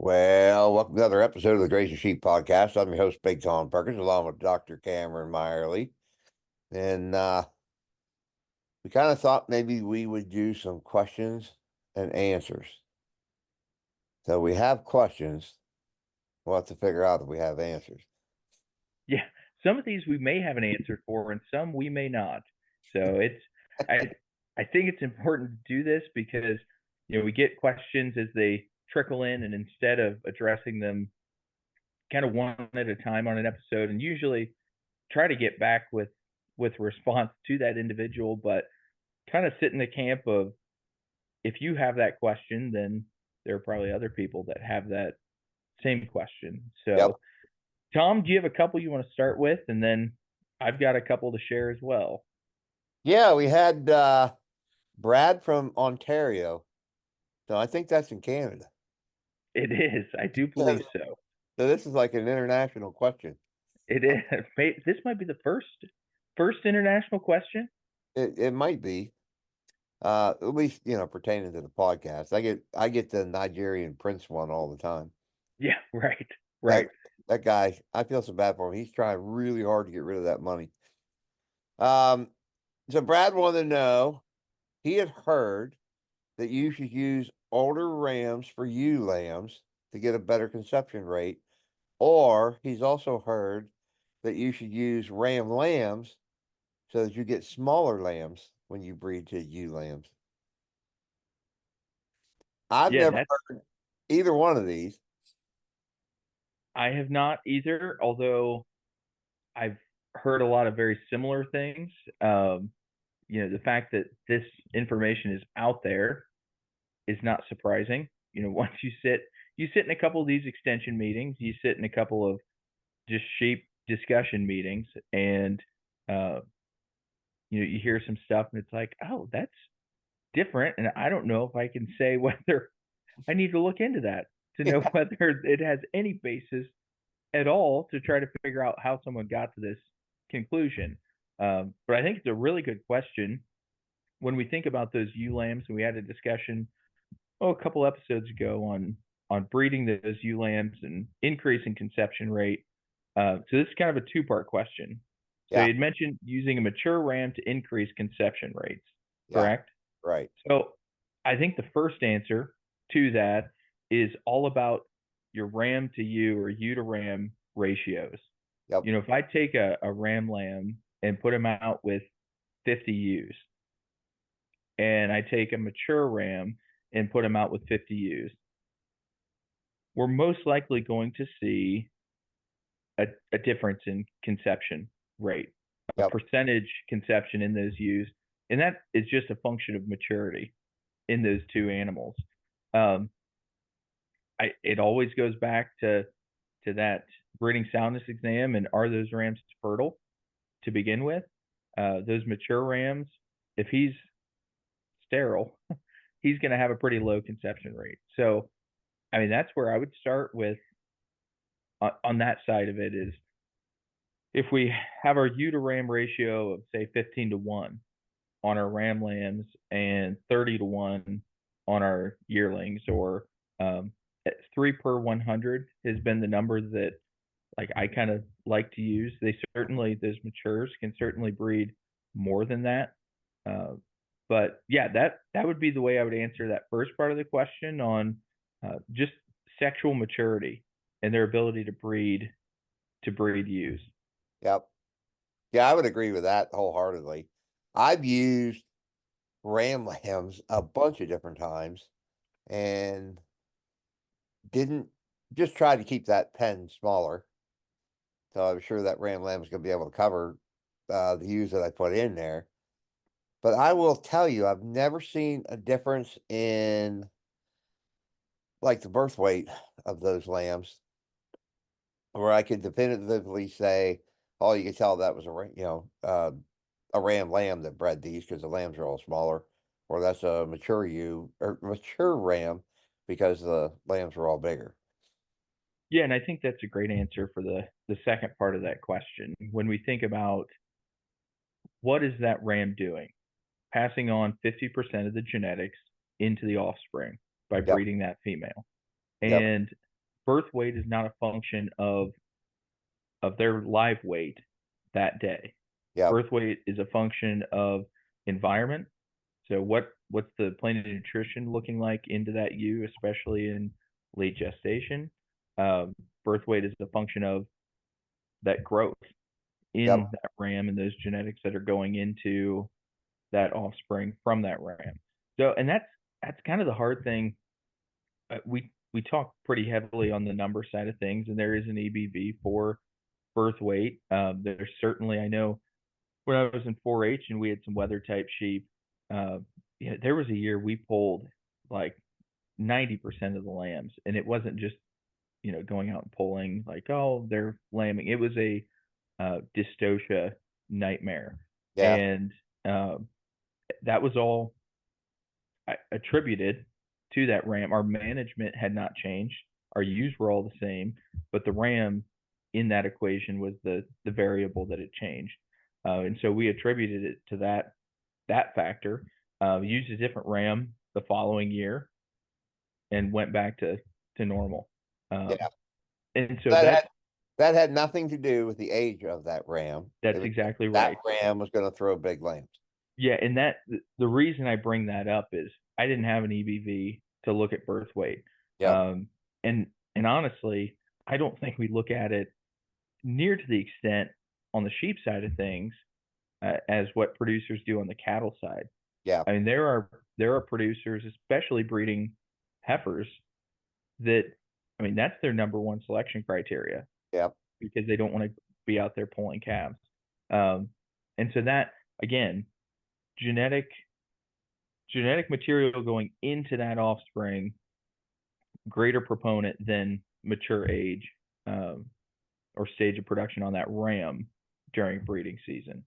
Well, welcome to another episode of the Grazing Sheep Podcast. I'm your host, Big Tom Perkins, along with Dr. Cameron Meyerly. And we kind of thought maybe we would do some questions and answers. So we have questions. We'll have to figure out if we have answers. Yeah, some of these we may have an answer for, and some we may not. So I I think it's important to do this because we get questions as they trickle in, and instead of addressing them kind of one at a time on an episode, and usually try to get back with response to that individual, but kind of sit in the camp of if you have that question, then there are probably other people that have that same question. Yep. So Tom, do you have a couple you want to start with? And then I've got a couple to share as well. Yeah, we had Brad from Ontario. So I think that's in Canada. It is. I do believe so. So this is like an international question. It is. This might be the first international question. It might be. At least, pertaining to the podcast. I get the Nigerian Prince one all the time. Yeah, right. That Right. that guy, I feel so bad for him. He's trying really hard to get rid of that money. Um, so Brad wanted to know, he had heard that you should use older rams for ewe lambs to get a better conception rate, or he's also heard that you should use ram lambs so that you get smaller lambs when you breed to ewe lambs. I've Yeah, never that heard either one of these. I have not either, although I've heard a lot of very similar things. The fact that this information is out there is not surprising. Once you sit in a couple of these extension meetings, you sit in a couple of just sheep discussion meetings, and uh, you hear some stuff, and it's like, oh, that's different, and I don't know if I can say whether I need to look into that to know whether it has any basis at all to try to figure out how someone got to this conclusion. But I think it's a really good question when we think about those ewe lambs, and we had a discussion a couple episodes ago on breeding those ewe lambs and increasing conception rate. So this is kind of a two-part question. So Yeah, you'd mentioned using a mature ram to increase conception rates, yeah, correct? right. So I think the first answer to that is all about your ram to ewe or ewe to ram ratios. Yep, If I take a ram lamb and put him out with 50 ewes, and I take a mature ram and put him out with 50 ewes, we're most likely going to see a difference in conception rate, a yep, percentage conception in those ewes, and that is just a function of maturity in those two animals. Um, it always goes back to that breeding soundness exam, and are those rams fertile to begin with? Those mature rams, if he's sterile, he's going to have a pretty low conception rate. So, I mean, that's where I would start with on that side of it is if we have our ewe to ram ratio of say 15 to 1 on our ram lambs and 30 to 1 on our yearlings, or 3 per 100 has been the number that like I kind of like to use. Those matures can certainly breed more than that. Uh, but yeah, that would be the way I would answer that first part of the question on just sexual maturity and their ability to breed ewes. yep. Yeah, I would agree with that wholeheartedly. I've used ram lambs a bunch of different times and didn't just try to keep that pen smaller. So I'm sure that ram lamb is going to be able to cover the ewes that I put in there. But I will tell you, I've never seen a difference in like the birth weight of those lambs, where I could definitively say, "Oh, you can tell that was a ram lamb that bred these because the lambs are all smaller," or that's a mature ewe or mature ram because the lambs are all bigger. Yeah, and I think that's a great answer for the second part of that question. When we think about what is that ram doing? Passing on 50% of the genetics into the offspring by Yep, breeding that female. yep, And birth weight is not a function of their live weight that day. Yep. Birth weight is a function of environment. So what's the planet nutrition looking like into that ewe, especially in late gestation? Birth weight is a function of that growth Yep. in that ram and those genetics that are going into that offspring from that ram. So, and that's kind of the hard thing. We talk pretty heavily on the number side of things, and there is an EBV for birth weight. There's certainly, I know when I was in 4-H and we had some weather type sheep, uh, yeah, there was a year we pulled like 90% of the lambs, and it wasn't just going out and pulling like, oh, they're lambing. It was a dystocia nightmare, Yeah. and uh, that was all attributed to that ram. Our management had not changed. Our ewes were all the same, but the ram in that equation was the variable that had changed, and so we attributed it to that factor. Used a different ram the following year and went back to normal. Yeah. Um, and so That that's had that had nothing to do with the age of that ram. It that's was just exactly that right. ram was going to throw big lambs. Yeah, and that the reason I bring that up is I didn't have an EBV to look at birth weight, Yep. um, and honestly, I don't think we look at it near to the extent on the sheep side of things as what producers do on the cattle side. Yeah. I mean, there are producers, especially breeding heifers, that I mean that's their number one selection criteria Yep. because they don't want to be out there pulling calves. Um, and so that again, genetic genetic material going into that offspring, greater proponent than mature age or stage of production on that ram during breeding season.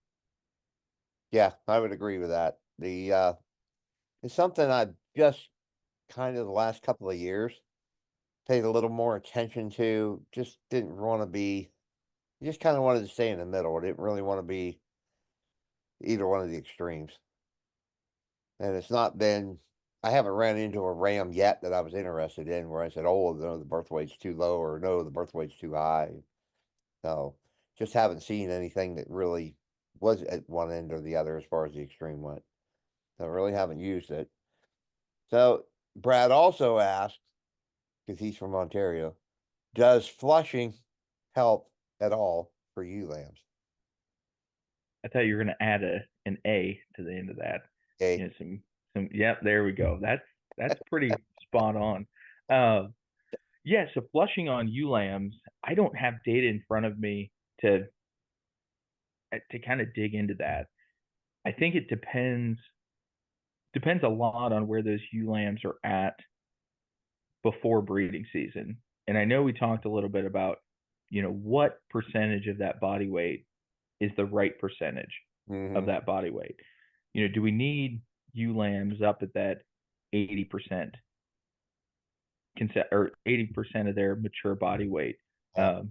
Yeah, I would agree with that. It's something I've just kind of the last couple of years paid a little more attention to. Just didn't want to be. Just kind of wanted to stay in the middle. I didn't really want to be either one of the extremes. And it's not been. I haven't ran into a ram yet that I was interested in where I said, "Oh, no, the birth weight's too low," or "No, the birth weight's too high." So, just haven't seen anything that really was at one end or the other as far as the extreme went. So, I really haven't used it. So, Brad also asked, because he's from Ontario, does flushing help at all for ewe lambs? I thought you were going to add an A to the end of that. Okay. Some. Yep, there we go. That's pretty spot on. Uh, yeah, so flushing on ewe lambs, I don't have data in front of me to kind of dig into that. I think it depends a lot on where those ewe lambs are at before breeding season. And I know we talked a little bit about, what percentage of that body weight is the right percentage of Mm-hmm. that body weight. Do we need ewe lambs up at that 80% consent or 80% of their mature body weight? Yeah. Um,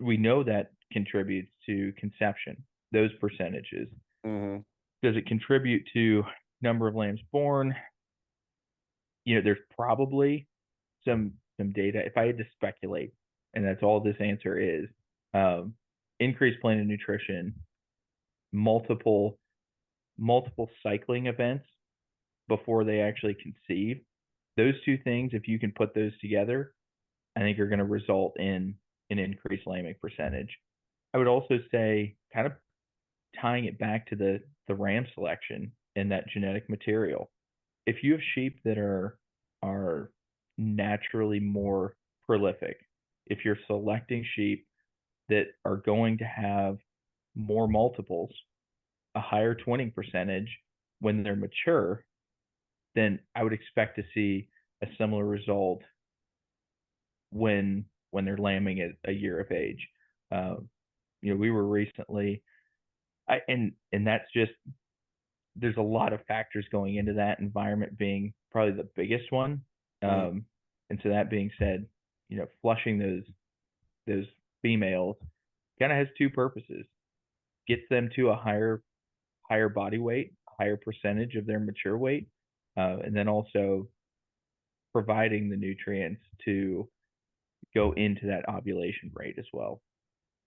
we know that contributes to conception, those percentages. Mm-hmm. Does it contribute to number of lambs born? There's probably some data. If I had to speculate, and that's all this answer is, um, increased planet nutrition, multiple multiple cycling events before they actually conceive. Those two things, if you can put those together, I think are going to result in an increased lambing percentage. I would also say, kind of tying it back to the ram selection and that genetic material. If you have sheep that are naturally more prolific, if you're selecting sheep that are going to have more multiples, a higher twinning percentage when they're mature, then I would expect to see a similar result when they're lambing at a year of age. Uh, we were recently, and that's just there's a lot of factors going into that, environment being probably the biggest one. Mm-hmm. And so that being said, flushing those females kind of has two purposes: gets them to a higher body weight, higher percentage of their mature weight, and then also providing the nutrients to go into that ovulation rate as well.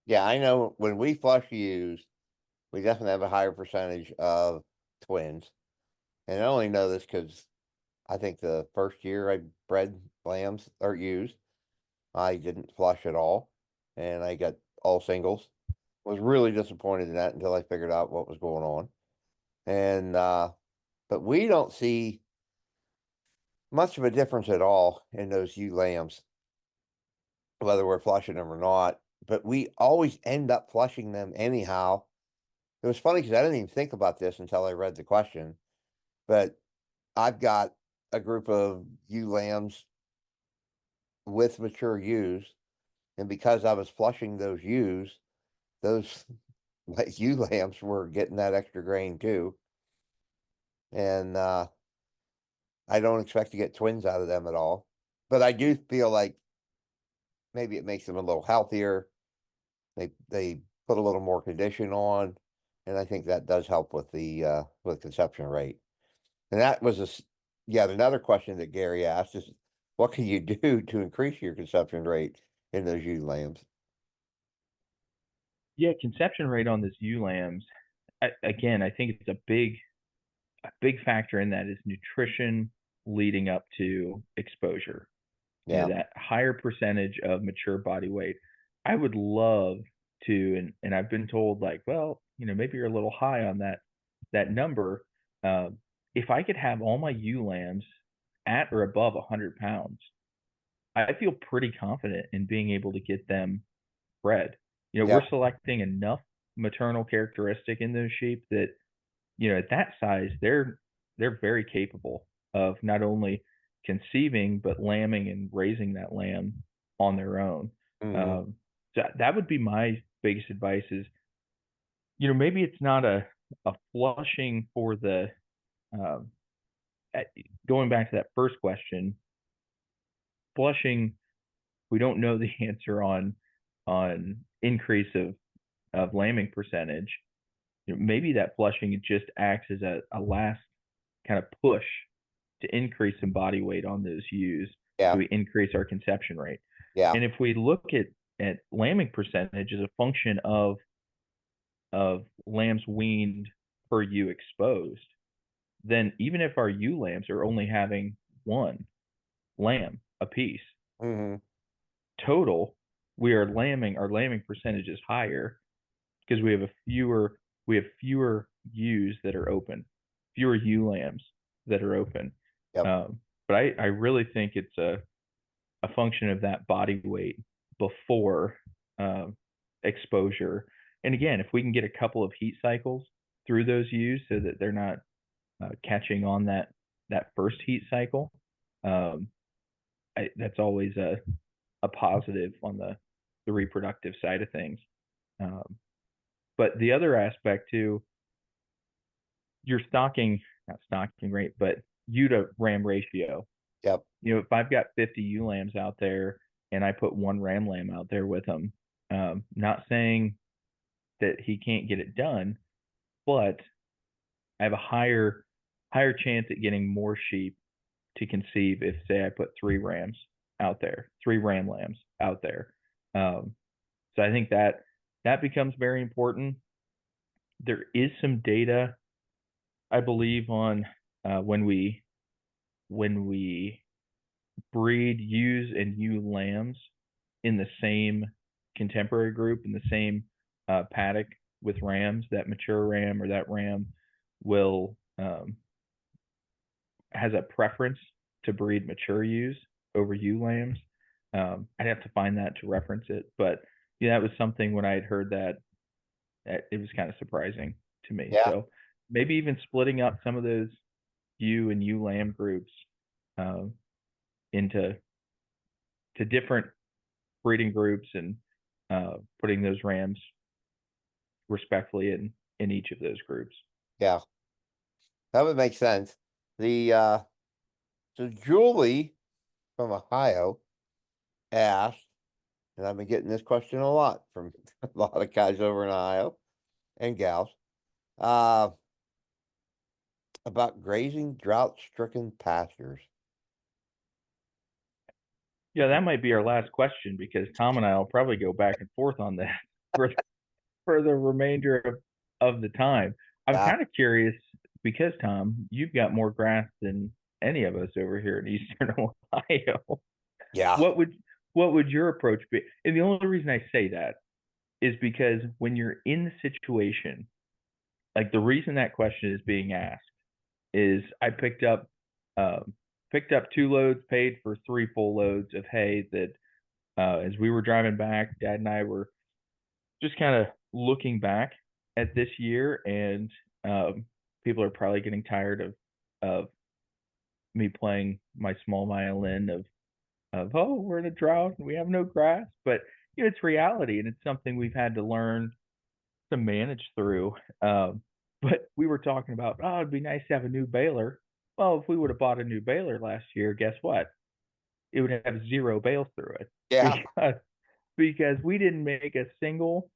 Yeah, I know when we flush ewes, we definitely have a higher percentage of twins. And I only know this because I think the first year I bred lambs or ewes, I didn't flush at all, and I got all singles. Was really disappointed in that until I figured out what was going on. And but we don't see much of a difference at all in those ewe lambs, whether we're flushing them or not. But we always end up flushing them anyhow. It was funny because I didn't even think about this until I read the question. But I've got a group of ewe lambs with mature ewes, and because I was flushing those ewes, those like ewe lambs were getting that extra grain too. And I don't expect to get twins out of them at all. But I do feel like maybe it makes them a little healthier. They put a little more condition on, and I think that does help with conception rate. And that was yeah, another question that Gary asked is, what can you do to increase your conception rate in those ewe lambs? Yeah, conception rate on these ewe lambs. Again, I think it's a big factor in that is nutrition leading up to exposure. Yeah. That higher percentage of mature body weight. I would love to, and I've been told like, well, maybe you're a little high on that number. Um, if I could have all my ewe lambs at or above 100 pounds, I feel pretty confident in being able to get them bred. We're Yep. selecting enough maternal characteristic in those sheep that at that size, they're very capable of not only conceiving but lambing and raising that lamb on their own. Hmm. So that would be my biggest advice is, maybe it's not a flushing for the um, going back to that first question, flushing. We don't know the answer on increase of lambing percentage. Maybe that flushing it just acts as a last kind of push to increase some body weight on those ewes so Yeah. we increase our conception rate. Yeah. And if we look at lambing percentage as a function of lambs weaned per ewe exposed, then even if our ewe lambs are only having one lamb a piece, Hmm. total we are lambing our lambing percentage is higher because we have fewer ewes that are open, fewer ewe lambs that are open. Yep. But I really think it's a function of that body weight before um, exposure. And again, if we can get a couple of heat cycles through those ewes so that they're not catching on that first heat cycle, um, that's always a positive on the reproductive side of things. Um, but the other aspect too, your stocking, not stocking rate, but ewe to ram ratio. Yep. If I've got 50 ewe lambs out there and I put one ram lamb out there with them, not saying that he can't get it done, but I have a higher chance at getting more sheep to conceive if, say, I put three rams out there, three ram lambs out there. Um, so I think that becomes very important. There is some data, I believe, on when we breed ewes and ewe lambs in the same contemporary group in the same paddock with rams, that mature ram or that ram will has a preference to breed mature ewes over ewe lambs. I'd have to find that to reference it, but yeah, that was something when I had heard that it was kind of surprising to me. Yeah. So maybe even splitting up some of those ewe and ewe lamb groups um, into to different breeding groups and putting those rams respectfully in each of those groups. Yeah. That would make sense. The so Julie from Ohio asked, and I've been getting this question a lot from a lot of guys over in Ohio and gals, uh, about grazing drought-stricken pastures. Yeah, that might be our last question because Tom and I will probably go back and forth on that for for the remainder of the time. I'm Yeah, kind of curious because Tom, you've got more grass than any of us over here in Eastern Ohio. yeah. What would what would your approach be? And the only reason I say that is because when you're in the situation, like the reason that question is being asked is I picked up 2 loads, paid for 3 full loads of hay that as we were driving back, Dad and I were just kind of looking back at this year, and um, people are probably getting tired of me playing my small violin of oh, we're in a drought and we have no grass, but you know it's reality and it's something we've had to learn to manage through. But we were talking about, oh, it'd be nice to have a new baler. Well, if we would have bought a new baler last year, guess what? It would have 0 bales through it Yeah, because we didn't make a single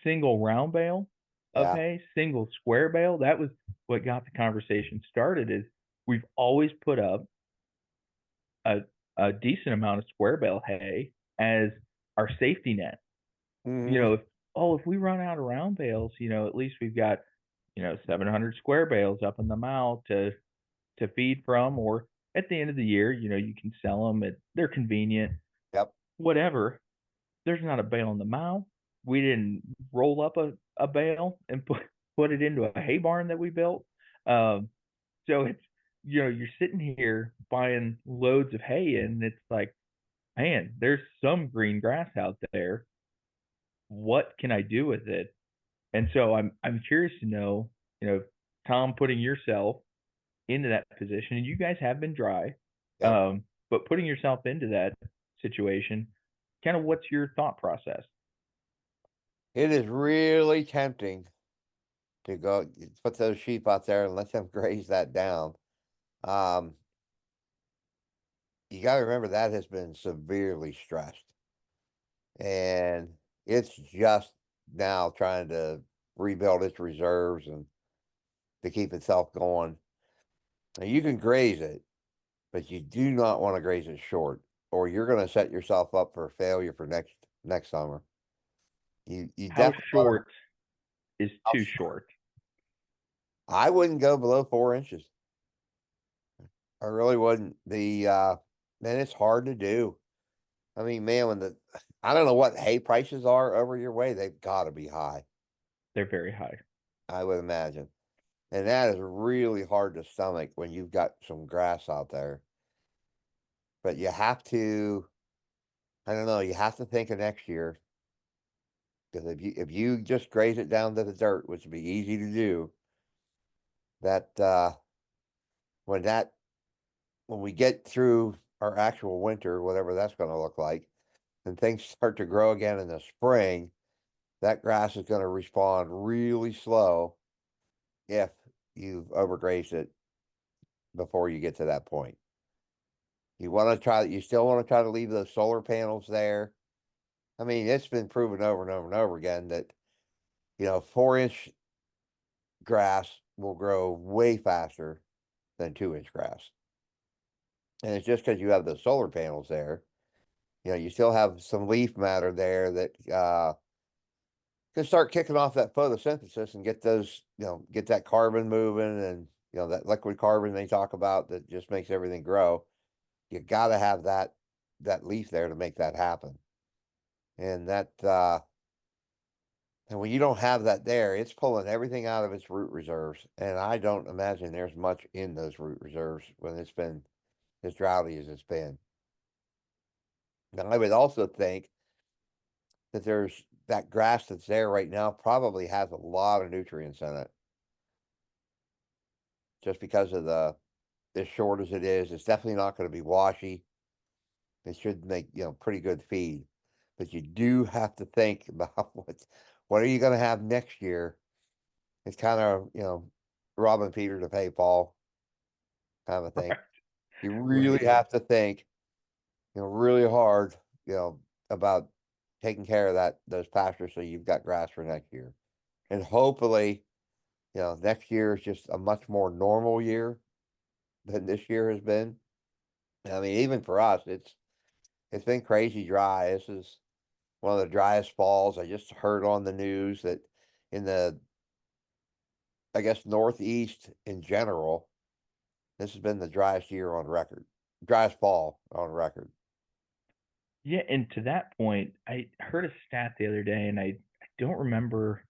round bale of yeah. hay, single square bale. That was what got the conversation started. Is we've always put up a a decent amount of square bale hay as our safety net. You Hmm. know, if we run out of round bales, you know, at least we've got 700 square bales up in the mouth to feed from, or at the end of the year, you can sell them. They're convenient, Yep. whatever. There's not a bale in the mouth. We didn't roll up a bale and put it into a hay barn that we built. Um, so it's you're sitting here buying loads of hay, and it's like, man, there's some green grass out there. What can I do with it? And so I'm curious to know, Tom, putting yourself into that position, and you guys have been dry, Yep. but putting yourself into that situation, kind of what's your thought process? It is really tempting to go put those sheep out there and let them graze that down. Um, you got to remember that has been severely stressed, and it's just now trying to rebuild its reserves and to keep itself going. Now, you can graze it, but you do not want to graze it short, or you're going to set yourself up for failure for next summer. You How definitely want short is too to. short? I wouldn't go below 4 inches. I really wouldn't. Man, it's hard to do. I mean, man, I don't know what hay prices are over your way. They've got to be high, They're very high. I would imagine. And that is really hard to stomach when you've got some grass out there. But you have to, I don't know, you have to think of next year. Because if you just graze it down to the dirt, which would be easy to do, that when that when we get through our actual winter, whatever that's going to look like, and things start to grow again in the spring, that grass is going to respond really slow if you've overgrazed it before you get to that point. You still want to try to leave those solar panels there. I mean, it's been proven over and over and over again that, 4 inch grass will grow way faster than 2 inch grass. And it's just because you have those solar panels there. You still have some leaf matter there that can start kicking off that photosynthesis and get that carbon moving and, that liquid carbon they talk about that just makes everything grow. You got to have that leaf there to make that happen. And and when you don't have that there, it's pulling everything out of its root reserves. And I don't imagine there's much in those root reserves when it's been as droughty as it's been. Now, I would also think that there's that grass that's there right now probably has a lot of nutrients in it just because of as short as it is. It's definitely not going to be washy. It should make, pretty good feed. But you do have to think about what are you going to have next year. It's kind of, robbing Peter to pay Paul kind of thing. Right. You really Right. have to think, really hard, about taking care of those pastures so you've got grass for next year. And hopefully, next year is just a much more normal year than this year has been. I mean, even for us, It's been crazy dry. This is one of the driest falls. I just heard on the news that in the, I guess, Northeast in general, this has been the driest year on record, driest fall on record. Yeah, and to that point, I heard a stat the other day, and I don't remember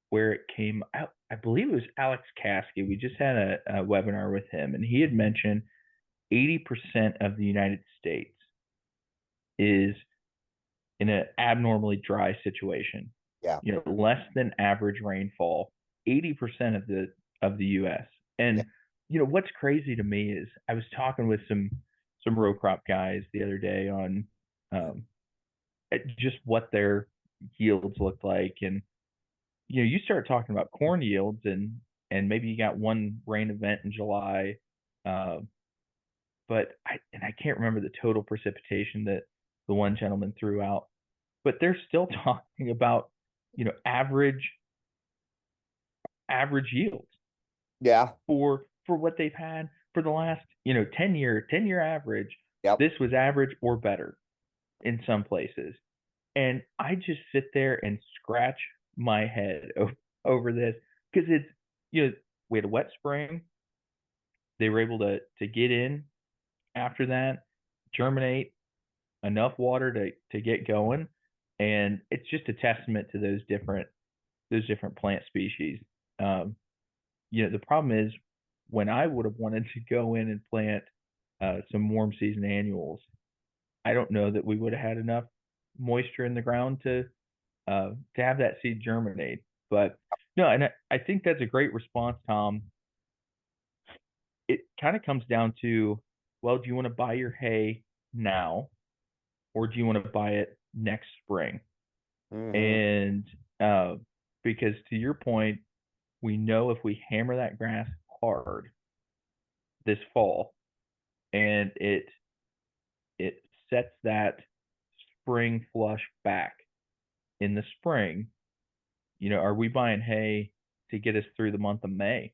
where it came out. I believe it was Alex Caskey. We just had a webinar with him, and he had mentioned 80% of the United States is in an abnormally dry situation. Yeah, You know, less than average rainfall, 80% of the US. yeah. And you know, what's crazy to me is I was talking with some row crop guys the other day on um, just what their yields looked like. And you know, you start talking about corn yields, and maybe you got one rain event in July, uh, but I can't remember the total precipitation that the one gentleman threw out. But they're still talking about, you know, average yields Yeah. for what they've had for the last, you know, 10-year average. Yep. This was average or better in some places. And I just sit there and scratch my head over this because it's, you know, we had a wet spring. They were able to get in after that, germinate enough water to get going, and it's just a testament to those different plant species. Um, you know, the problem is when I would have wanted to go in and plant some warm season annuals, I don't know that we would have had enough moisture in the ground to have that seed germinate. But no, and I think that's a great response, Tom. It kind of comes down to, well, do you want to buy your hay now, or do you want to buy it next spring? Hmm. And uh, because to your point, we know if we hammer that grass hard this fall, and it sets that spring flush back in the spring, you know, are we buying hay to get us through the month of May?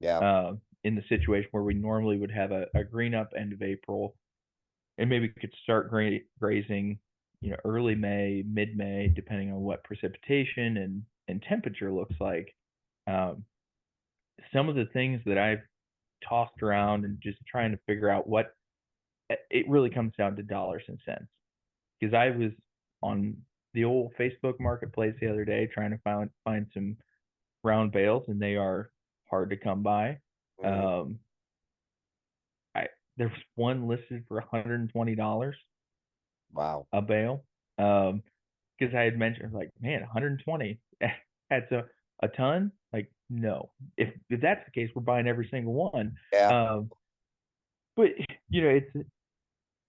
Yeah. In the situation where we normally would have a green up end of April, and maybe we could start grazing, you know, early May, mid May, depending on what precipitation and temperature looks like. Um, some of the things that I've tossed around and just trying to figure out what it really comes down to dollars and cents. Because I was on the old Facebook marketplace the other day trying to find some round bales, and they are hard to come by. Hmm. Um, I there was one listed for $120 Wow. a bale. Because I had mentioned like, man, 120 that's a ton. Like, no, if that's the case, we're buying every single one. Yeah. Um, but you know,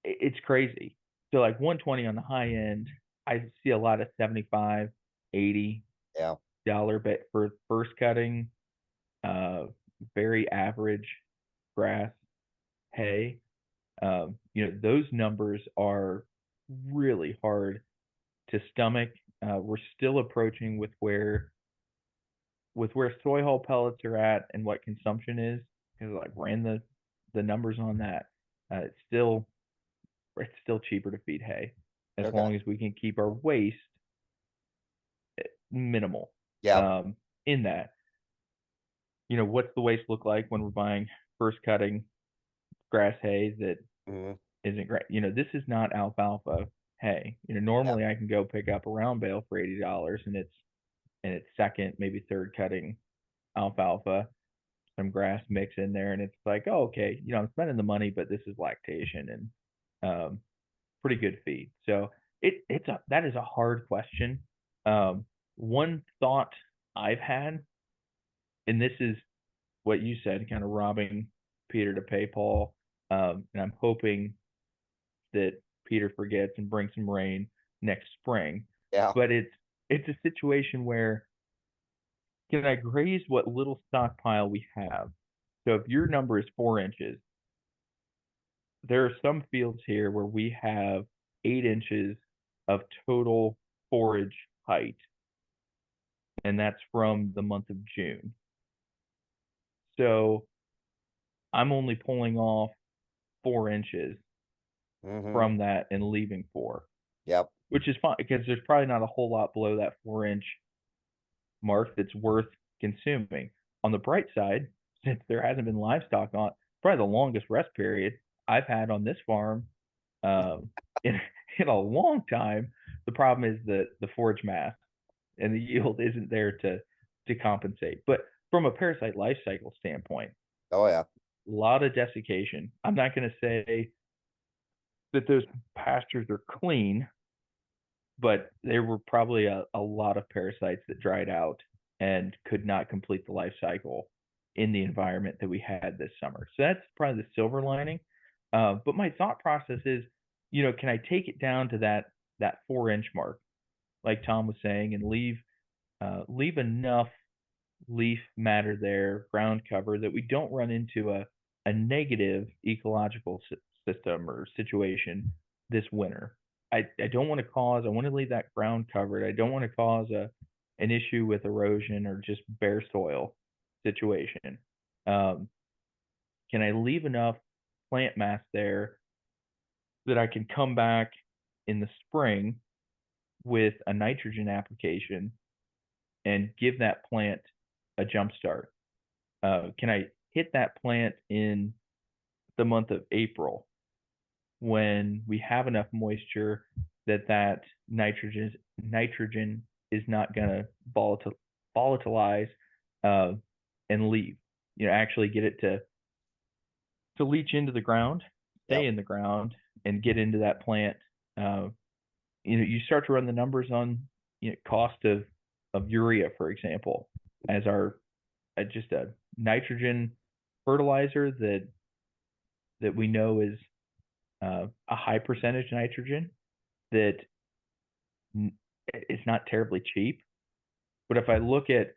it's crazy. So like 120 on the high end, I see a lot of 75, 80 Yeah. dollar bet for first cutting, very average grass hay. You know, those numbers are really hard to stomach. We're still approaching with where soy hull pellets are at and what consumption is. Because like ran the numbers on that, it's still cheaper to feed hay as Okay. long as we can keep our waste minimal. Yeah. Um, in that, you know, what's the waste look like when we're buying first cutting grass hay that Hmm. isn't great? You know, this is not alfalfa hay. You know, Yeah. normally I can go pick up a round bale for $80, and it's second, maybe third cutting alfalfa, some grass mix in there, and it's like, oh, okay, you know, I'm spending the money, but this is lactation and pretty good feed. So that is a hard question. One thought I've had, and this is what you said, kind of robbing Peter to pay Paul, and I'm hoping that Peter forgets and brings some rain next spring. Yeah. But it's a situation where, can I graze what little stockpile we have? So if your number is 4 inches, there are some fields here where we have 8 inches of total forage height, and that's from the month of June. So I'm only pulling off 4 inches. Mm-hmm. from that and leaving 4, Yep. which is fine because there's probably not a whole lot below that 4-inch mark that's worth consuming. On the bright side, since there hasn't been livestock on, probably the longest rest period I've had on this farm um, in in a long time. The problem is the forage mass and the yield isn't there to compensate. But from a parasite life cycle standpoint, Oh yeah. a lot of desiccation. I'm not going to say that those pastures are clean, but there were probably a lot of parasites that dried out and could not complete the life cycle in the environment that we had this summer. So that's probably the silver lining. But my thought process is, can I take it down to that 4-inch mark, like Tom was saying, and leave enough leaf matter there, ground cover, that we don't run into a negative ecological system or situation this winter. I don't want to I want to leave that ground covered. I don't want to cause an issue with erosion or just bare soil situation. Um, can I leave enough plant mass there that I can come back in the spring with a nitrogen application and give that plant a jump start? Can I hit that plant in the month of April when we have enough moisture that nitrogen is not going to volatilize uh, and leave? Actually get it to leach into the ground, stay Yep. in the ground, and get into that plant. Uh, you start to run the numbers on cost of urea, for example, as our just a nitrogen fertilizer that we know is a high percentage nitrogen that it's not terribly cheap. But if I look at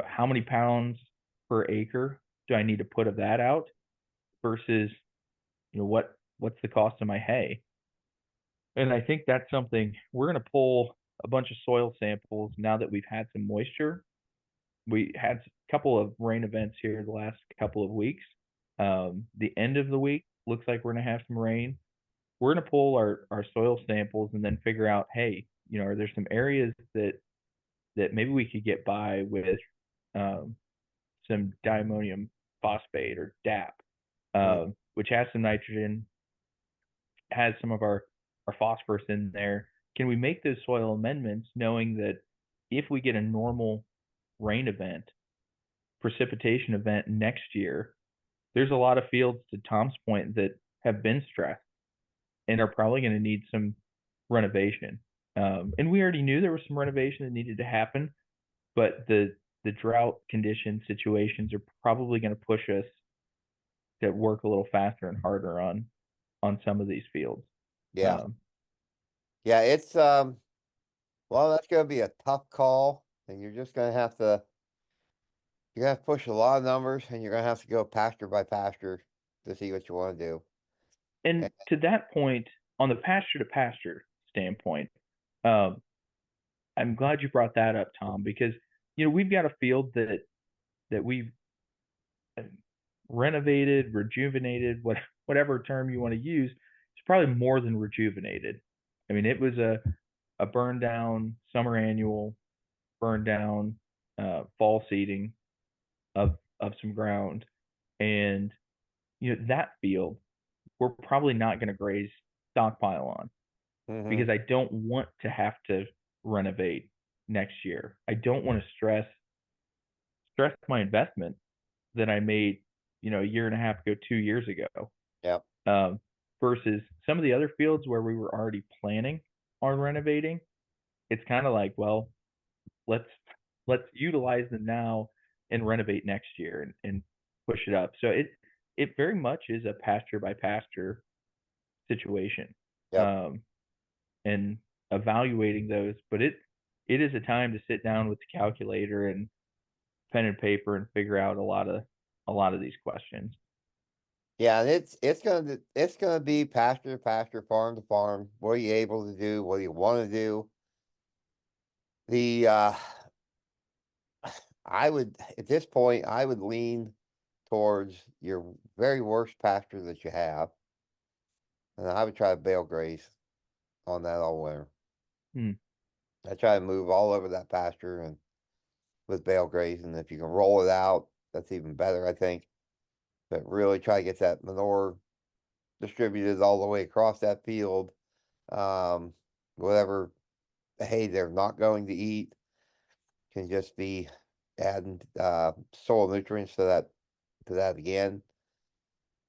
how many pounds per acre do I need to put of that out versus what's the cost of my hay? And I think that's something we're going to pull a bunch of soil samples now that we've had some moisture. We had a couple of rain events here the last couple of weeks. The end of the week looks like we're going to have some rain. We're going to pull our soil samples and then figure out, hey, are there some areas that maybe we could get by with um, some diammonium phosphate or DAP, Mm. which has some nitrogen, has some of our phosphorus in there. Can we make those soil amendments knowing that if we get a normal rain event, precipitation event next year, there's a lot of fields, to Tom's point, that have been stressed and are probably going to need some renovation. And we already knew there was some renovation that needed to happen, but the drought condition situations are probably going to push us to work a little faster and harder on some of these fields. Yeah. Um, Yeah. It's well, that's gonna be a tough call, and you're gonna have to push a lot of numbers, and you're gonna have to go pasture by pasture to see what you want to do. and And, to that point, on the pasture to pasture standpoint, um, I'm glad you brought that up, Tom, because we've got a field that we've renovated, rejuvenated, whatever term you want to use. It's probably more than rejuvenated. I mean, it was a burn down summer annual, burn down fall seeding of some ground, and that field we're probably not going to graze stockpile on hmm because I don't want to have to renovate next year. I don't want to stress my investment that I made, a year and a half ago, 2 years ago, Yep. um, versus some of the other fields where we were already planning on renovating. It's kind of like, well, let's let's utilize them now and renovate next year and push it up. So it very much is a pasture by pasture situation, Yep. um, and evaluating those. But it is a time to sit down with the calculator and pen and paper and figure out a lot of these questions. Yeah, and it's gonna be pasture to pasture, farm to farm. What are you able to do? What do you want to do? The I would at this point I would lean towards your very worst pasture that you have, and I would try to bale graze on that all winter. Hmm. I try to move all over that pasture and with bale graze, and if you can roll it out, that's even better, I think. But really try to get that manure distributed all the way across that field. Um, Whatever hay they're not going to eat can just be adding soil nutrients to that again.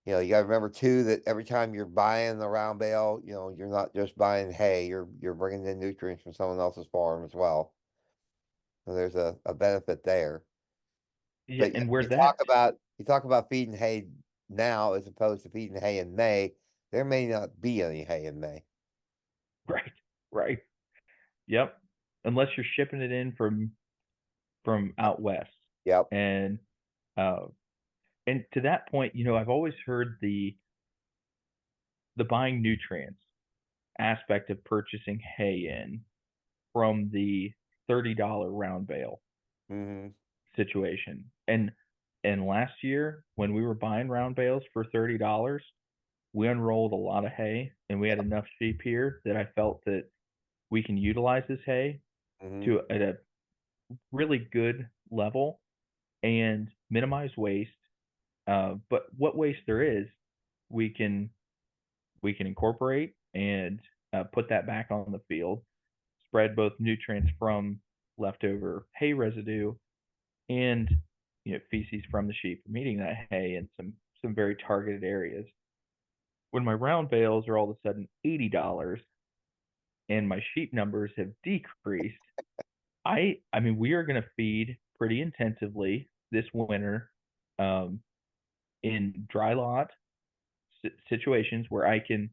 You got to remember too that every time you're buying the round bale, you're not just buying hay. You're bringing in nutrients from someone else's farm as well. So there's a benefit there. Yeah, But and you talk about feeding hay now as opposed to feeding hay in May. There may not be any hay in May. right, right. Yep. Unless you're shipping it in from out west. Yep. And uh and to that point, I've always heard the buying nutrients aspect of purchasing hay in from the $30 round bale Hmm. situation. And last year when we were buying round bales for $30, we unrolled a lot of hay and we had enough sheep here that I felt that we can utilize this hay Hmm. to at a really good level and minimize waste. But what waste there is, we can we can incorporate and put that back on the field, spread both nutrients from leftover hay residue and feces from the sheep from eating that hay in some very targeted areas. When my round bales are all of a sudden $80 and my sheep numbers have decreased, I mean we are going to feed pretty intensively this winter, um, in dry lot situations where I can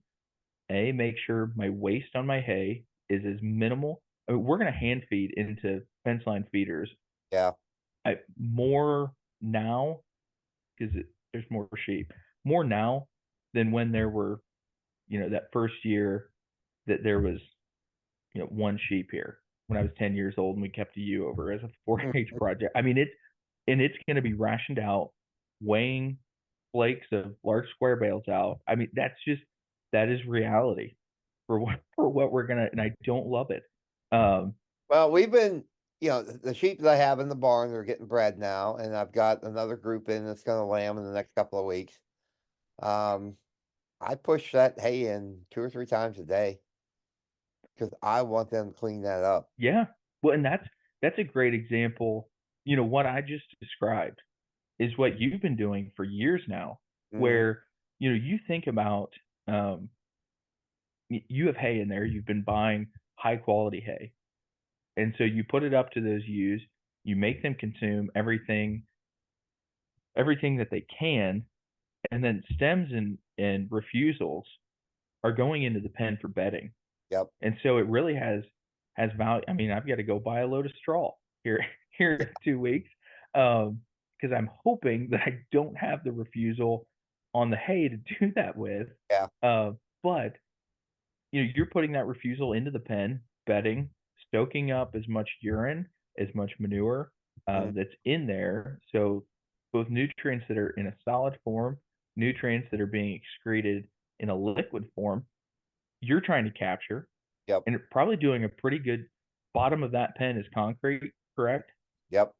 make sure my waste on my hay is as minimal. I mean, we're going to hand feed into fence line feeders. Yeah. More now because there's more sheep, more now than when there were, that first year that there was, one sheep here when I was 10 years old and we kept a ewe over as a 4-H Mhm. project. I mean, it's going to be rationed out, weighing flakes of large square bales out. I mean, that is reality for what we're gonna, and I don't love it. Um, Well, we've been, the sheep that I have in the barn are getting bred now, and I've got another group in that's going to lamb in the next couple of weeks. Um, I push that hay in 2 or 3 times a day because I want them to clean that up. yeah, well, and that's a great example. What I just described is what you've been doing for years now, Hmm. where you think about, you have hay in there, you've been buying high quality hay, and so you put it up to those ewes, you make them consume everything that they can, and then stems and refusals are going into the pen for bedding. Yep. And so it really has value. I mean, I've got to go buy a load of straw here here in 2 weeks, because I'm hoping that I don't have the refusal on the hay to do that with. Yeah. But you're putting that refusal into the pen, bedding, stoking up as much urine, as much manure Mhm. that's in there. So both nutrients that are in a solid form, nutrients that are being excreted in a liquid form, you're trying to capture, Yep. and probably doing a pretty good. Bottom of that pen is concrete, correct? Yep.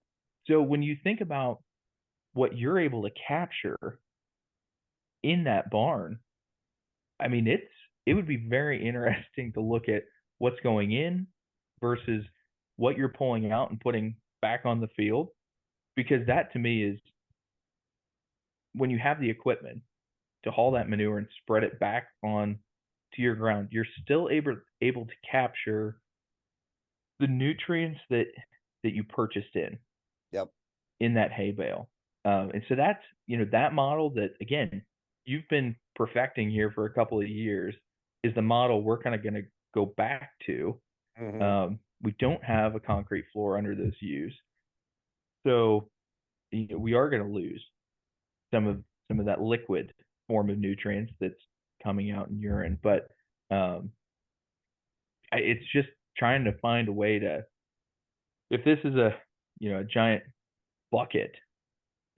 So when you think about what you're able to capture in that barn, I mean, it would be very interesting to look at what's going in versus what you're pulling out and putting back on the field, because that to me is when you have the equipment to haul that manure and spread it back on to your ground, you're still able to capture the nutrients that you purchased Yep. in that hay bale. And so that's, that model that, again, you've been perfecting here for a couple of years is the model we're kind of going to go back to. Hmm. We don't have a concrete floor under those ewes, so we are going to lose some of some of that liquid form of nutrients that's coming out in urine. But um, it's just trying to find a way to, if this is a giant bucket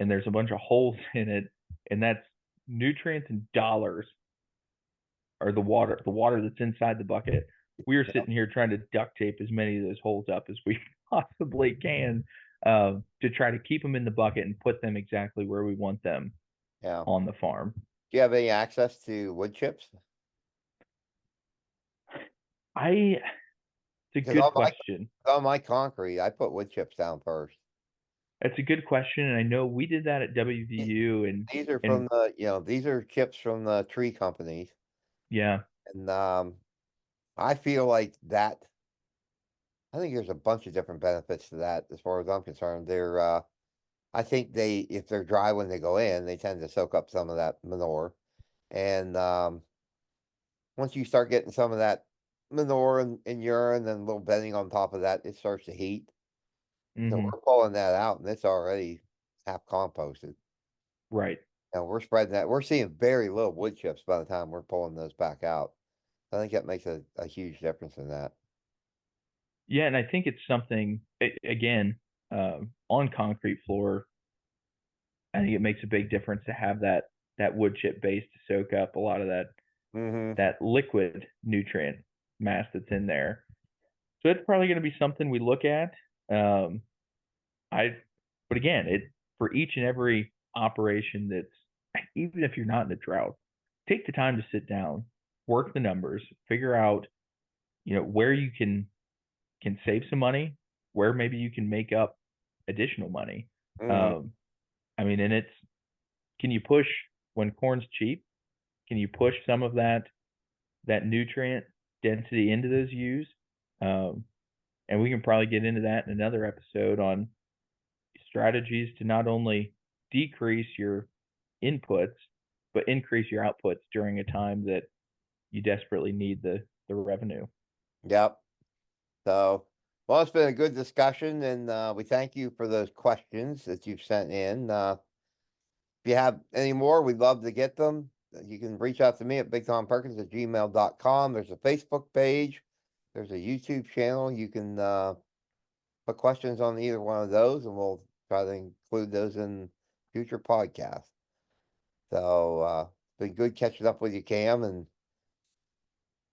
and there's a bunch of holes in it, and that's nutrients and dollars or the water that's inside the bucket. We are sitting here trying to duct tape as many of those holes up as we possibly can, to try to keep them in the bucket and put them exactly where we want them Yeah. on the farm. Do you have any access to wood chips? It's a Because good question. on my concrete, I put wood chips down first. That's a good question, and I know we did that at These WVU, and these are and from the, these are chips from the tree companies, yeah, and I feel like that. I think there's a bunch of different benefits to that, as far as I'm concerned. I think if they're dry when they go in, they tend to soak up some of that manure, and once you start getting some of that manure and urine and a little bedding on top of that, it starts to heat. So hmm we're pulling that out, and it's already half composted. right. And we're spreading that. We're seeing very little wood chips by the time we're pulling those back out. I think that makes a huge difference in that. Yeah, and I think it's something again, on concrete floor. I think it makes a big difference to have that wood chip base to soak up a lot of Hmm. that liquid nutrient mass that's in there. So it's probably going to be something we look at. Um, I, but again, it for each and every operation that's, even if you're not in a drought, take the time to sit down, work the numbers, figure out, where you can save some money, where maybe you can make up additional money. Hmm. Um, I mean, and can you push when corn's cheap? Can you push some of that nutrient density into those U's? Um, and we can probably get into that in another episode on strategies to not only decrease your inputs but increase your outputs during a time that you desperately need the revenue. Yep. So, well, it's been a good discussion, and we thank you for those questions that you've sent in. If you have any more, we'd love to get them. You can reach out to me at bigtomperkins@gmail.com. There's a Facebook page. There's a YouTube channel. You can put questions on either one of those, and we'll try to include those in future podcasts. So, it's been good catching up with you, Cam, and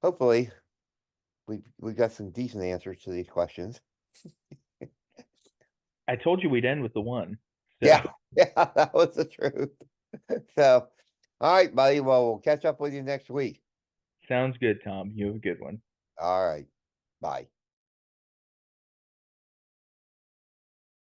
hopefully we've got some decent answers to these questions. I told you we'd end with the one. So Yeah, yeah, that was the truth. So, all right, buddy. Well, we'll catch up with you next week. sounds good, Tom. You have a good one. All right. Bye.